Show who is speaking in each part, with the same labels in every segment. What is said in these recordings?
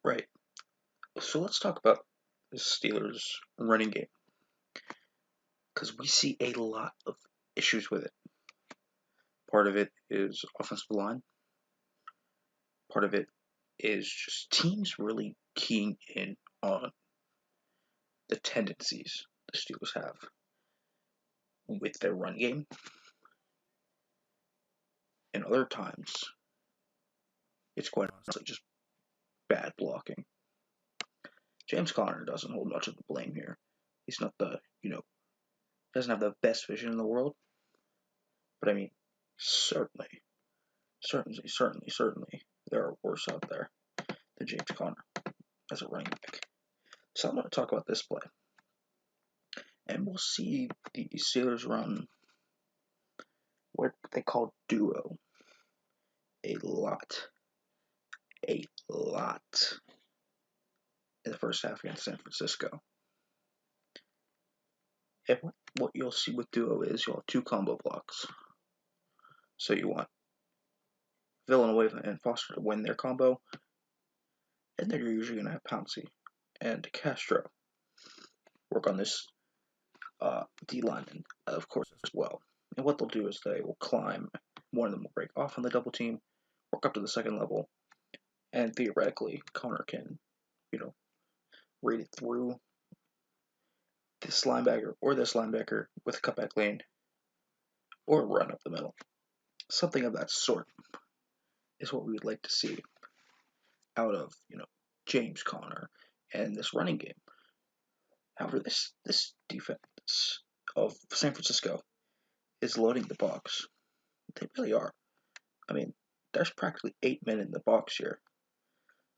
Speaker 1: Right. So let's talk about the Steelers' running game because we see a lot of issues with it. Part of it is offensive line. Part of it is just teams really keying in on the tendencies the Steelers have with their run game. And other times, it's quite honestly just bad blocking. James Conner doesn't hold much of the blame here. He's not doesn't have the best vision in the world. But I mean, certainly, certainly, there are worse out there than James Conner as a running back. So I'm going to talk about this play. And we'll see the Steelers run what they call duo a lot. A lot in the first half against San Francisco. And what you'll see with duo is you'll have two combo blocks. So you want Villanueva and Foster to win their combo, and then you're usually going to have Pouncey and Castro work on this D lineman, of course, as well. And what they'll do is they will climb. One of them will break off on the double team, work up to the second level, and theoretically, Conner can, read it through this linebacker with a cutback lane, or run up the middle. Something of that sort is what we would like to see out of, James Conner and this running game. However, this defense of San Francisco is loading the box. They really are. I mean, there's practically 8 men in the box here,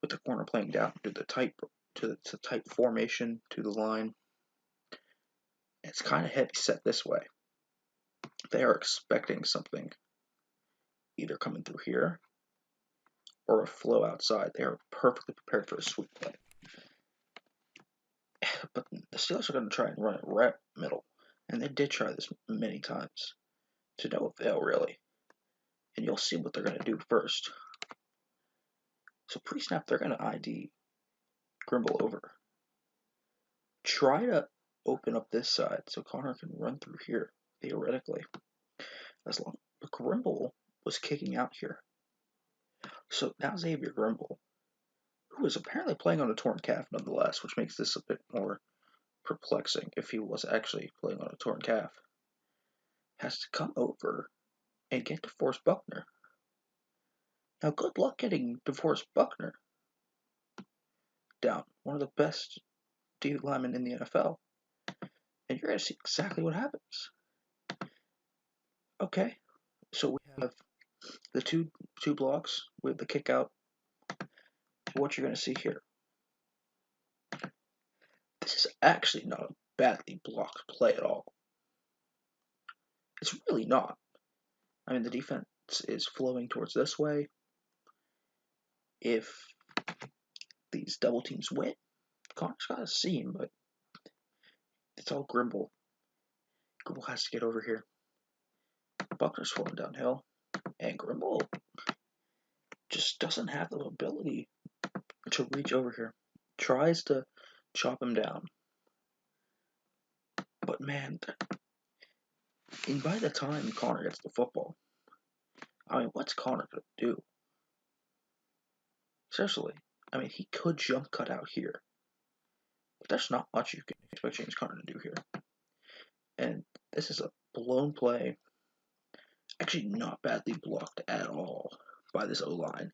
Speaker 1: with the corner playing down to the tight formation to the line. It's kind of heavy set this way. They are expecting something either coming through here or a flow outside. They are perfectly prepared for a sweep play. But the Steelers are going to try and run it right middle, and they did try this many times to no avail, really. And you'll see what they're going to do first. So pre-snap, they're going to ID Grimble over. Try to open up this side so Conner can run through here, theoretically. But Grimble was kicking out here. So now Xavier Grimble, who is apparently playing on a torn calf nonetheless, which makes this a bit more perplexing if he was actually playing on a torn calf, has to come over and get DeForest Buckner. Now, good luck getting DeForest Buckner down, one of the best D linemen in the NFL, and you're going to see exactly what happens. Okay, so we have the two blocks with the kick out. What you're going to see here. This is actually not a badly blocked play at all. It's really not. I mean, the defense is flowing towards this way. If these double teams win, Conner's got a seam, but it's all Grimble. Grimble has to get over here. Buckner's falling downhill, and Grimble just doesn't have the ability to reach over here. Tries to chop him down. But man, and by the time Conner gets the football, I mean, what's Conner going to do? Seriously, I mean, he could jump cut out here. But there's not much you can expect James Conner to do here. And this is a blown play. Actually, not badly blocked at all by this O-line.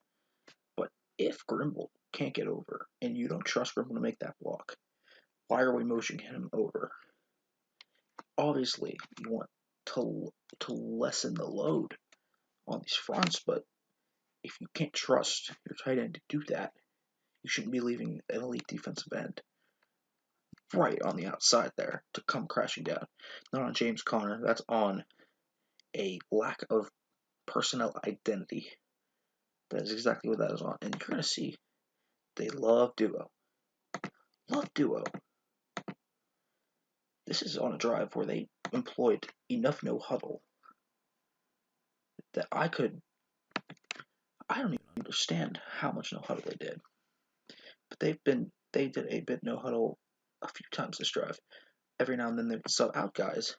Speaker 1: But if Grimble can't get over, and you don't trust Grimble to make that block, why are we motioning him over? Obviously, you want to lessen the load on these fronts, but if you can't trust your tight end to do that, you shouldn't be leaving an elite defensive end right on the outside there to come crashing down. Not on James Conner, that's on a lack of personnel identity. That is exactly what that is on. And you're going to see they love duo. Love duo. This is on a drive where they employed enough no huddle that I don't even understand how much no huddle they did. but they did a bit no huddle a few times this drive. Every now and then they would sub out guys,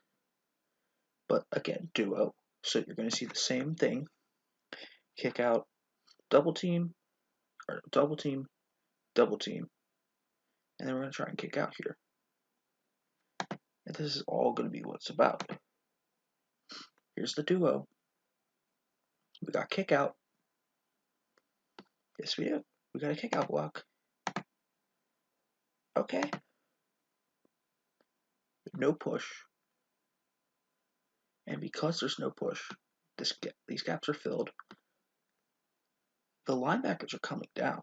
Speaker 1: but again, duo. So you're going to see the same thing: kick out, double team, or double team, double team, and then we're going to try and kick out here. And this is all going to be what it's about. Here's the duo. We got kick out. Yes, we do. We got a kick out block. Okay. No push. And because there's no push, these gaps are filled. The linebackers are coming down.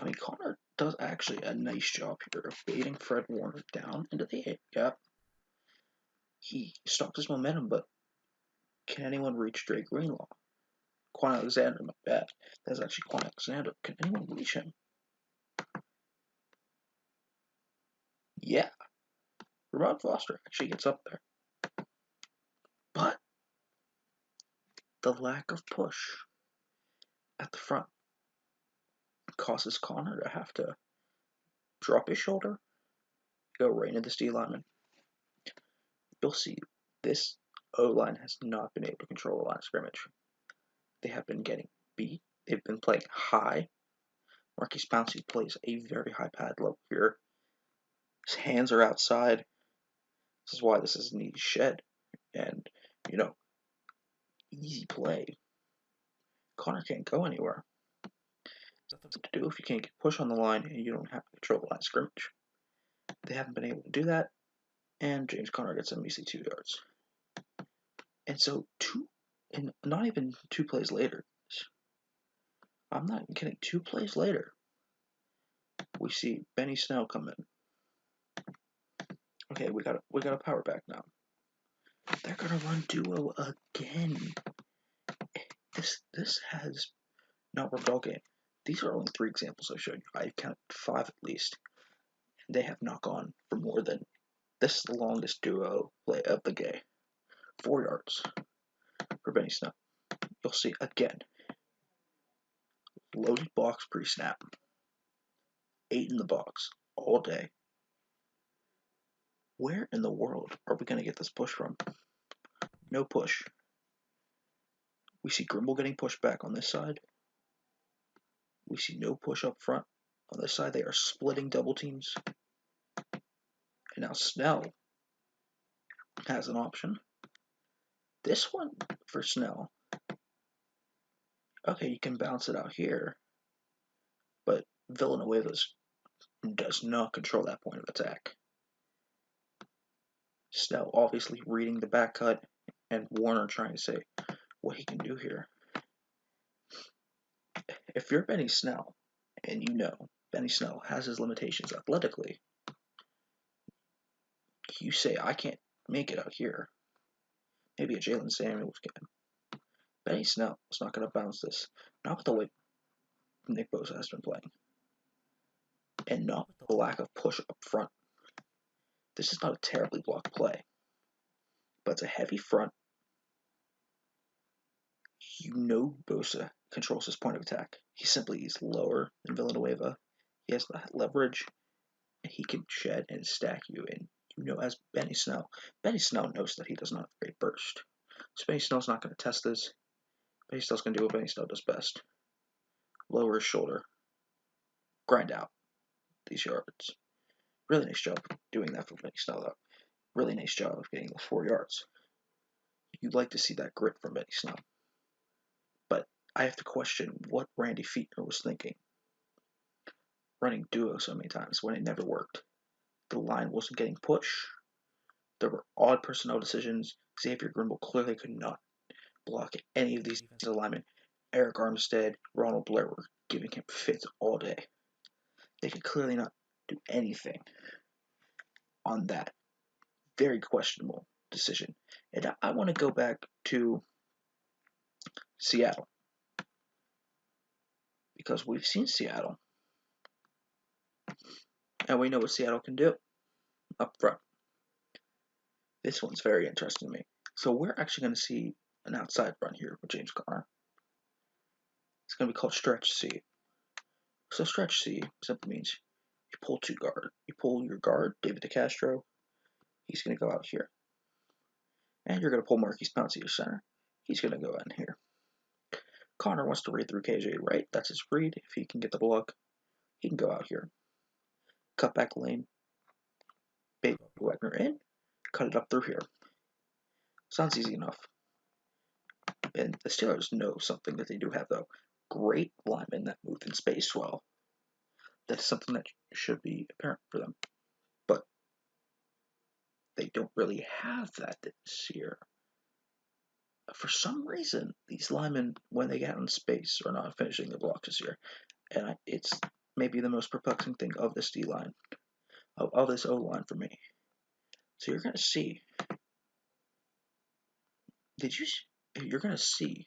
Speaker 1: I mean, Connor does actually a nice job here of baiting Fred Warner down into the A gap. He stopped his momentum, but can anyone reach Dre Greenlaw? Quan Alexander, my bad. That's actually Quan Alexander. Can anyone reach him? Yeah. Ramon Foster actually gets up there. But the lack of push at the front causes Connor to have to drop his shoulder, go right into this D lineman. You'll see this O-line has not been able to control the line of scrimmage. They have been getting beat. They've been playing high. Marquise Pouncey plays a very high pad level here. His hands are outside. This is why this is an easy shed. And, easy play. Connor can't go anywhere. Nothing to do if you can't get push on the line and you don't have to control the line of scrimmage. They haven't been able to do that, and James Conner gets a measly 2 yards. And so not even 2 plays later, I'm not even kidding, 2 plays later, we see Benny Snell come in. Okay, we got a power back now. They're gonna run duo again. This has not worked all game. These are only 3 examples I showed you. I counted 5 at least. And they have not gone for more than this is the longest duo play of the game. 4 yards for Benny Snell. You'll see again. Loaded box pre-snap. 8 in the box all day. Where in the world are we going to get this push from? No push. We see Grimble getting pushed back on this side. We see no push up front. On this side, they are splitting double teams. And now Snell has an option. This one for Snell. Okay, you can bounce it out here. But Villanueva does not control that point of attack. Snell obviously reading the back cut, and Warner trying to say what he can do here. If you're Benny Snell, and you know Benny Snell has his limitations athletically, you say, I can't make it out here. Maybe a Jalen Samuels can. Benny Snell is not going to bounce this. Not with the way Nick Bosa has been playing. And not with the lack of push up front. This is not a terribly blocked play. But it's a heavy front. You know Bosa controls his point of attack. He simply is lower than Villanueva. He has the leverage. And he can shed and stack you. And you know, as Benny Snell knows that he does not have a great burst. So Benny Snell's not going to test this. Benny Snell's going to do what Benny Snell does best. Lower his shoulder. Grind out these yards. Really nice job doing that for Benny Snell, though. Really nice job of getting those 4 yards. You'd like to see that grit from Benny Snell. But I have to question what Randy Fichtner was thinking. Running duo so many times when it never worked. The line wasn't getting push. There were odd personnel decisions. Xavier Grimble clearly could not block any of these alignment. Eric Armstead, Ronald Blair were giving him fits all day. They could clearly not do anything on that very questionable decision. And I want to go back to Seattle. Because we've seen Seattle. And we know what Seattle can do up front. This one's very interesting to me. So we're actually going to see an outside run here with James Conner. It's going to be called stretch C. So stretch C simply means you pull two guard. You pull your guard, David DeCastro. He's going to go out here. And you're going to pull Marquise Pouncey, your center. He's going to go in here. Connor wants to read through KJ Wright. That's his read. If he can get the block, he can go out here. Cut back lane. Baby Wagner in. Cut it up through here. Sounds easy enough. And the Steelers know something that they do have, though. Great linemen that move in space well. That's something that should be apparent for them. But they don't really have that this year. For some reason, these linemen, when they get in space, are not finishing the blocks this year. And it's maybe the most perplexing thing of this D-line, of this O-line for me. So you're going to see, you're going to see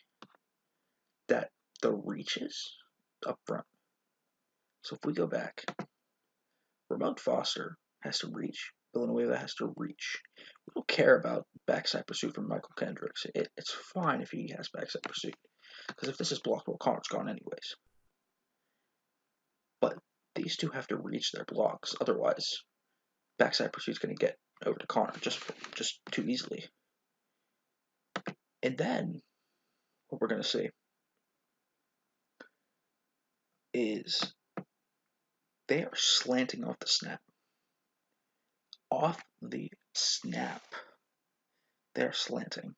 Speaker 1: that the reaches up front. So if we go back, Ramon Foster has to reach. Villanueva has to reach. We don't care about backside pursuit from Michael Kendricks. It's fine if he has backside pursuit. Because if this is blocked, well, Connor's gone anyways. But these two have to reach their blocks. Otherwise, backside pursuit's going to get over to Connor just too easily. And then, what we're going to see is they are slanting off the snap. Off the snap, they're slanting.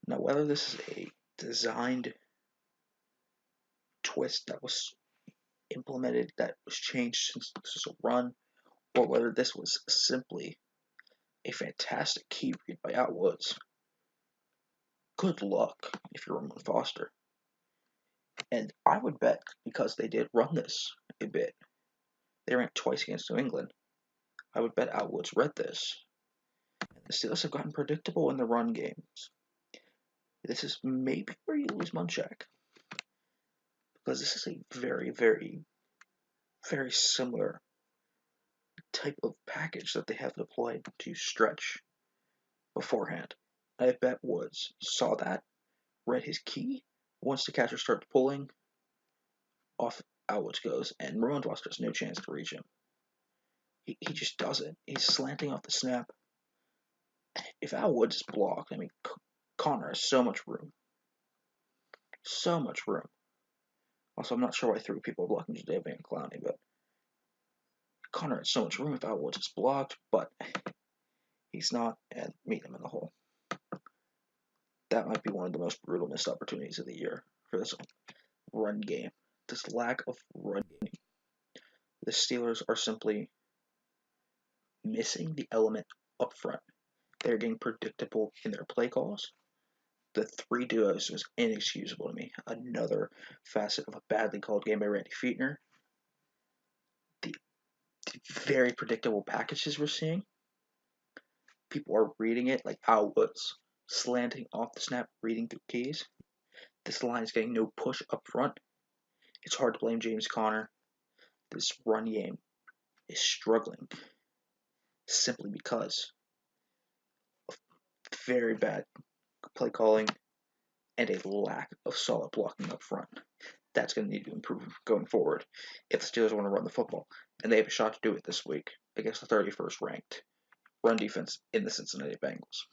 Speaker 1: Now, whether this is a designed twist that was implemented, that was changed since this is a run, or whether this was simply a fantastic key read by Al Woods, good luck if you're Ramon Foster. And I would bet, because they did run this a bit, they ran twice against New England, I would bet Al Woods read this. And the Steelers have gotten predictable in the run games. This is maybe where you lose Munchak. Because this is a very, very, very similar type of package that they have deployed to stretch beforehand. I bet Woods saw that, read his key. Once the catcher starts pulling, off Al Woods goes, and Ramon Foster has no chance to reach him. He just doesn't. He's slanting off the snap. If Al Woods is blocked, I mean, Connor has so much room. So much room. Also, I'm not sure why 3 people are blocking Jadeveon Clowney, but Connor has so much room if Al Woods is blocked, but he's not, and meet him in the hole. That might be one of the most brutal missed opportunities of the year for this run game. This lack of run game. The Steelers are simply missing the element up front. They're getting predictable in their play calls. The 3 duos was inexcusable to me. Another facet of a badly called game by Randy Fichtner. The very predictable packages we're seeing. People are reading it like Al Woods, slanting off the snap, reading through keys. This line is getting no push up front. It's hard to blame James Conner. This run game is struggling simply because of very bad play calling and a lack of solid blocking up front. That's going to need to improve going forward if the Steelers want to run the football. And they have a shot to do it this week against the 31st ranked run defense in the Cincinnati Bengals.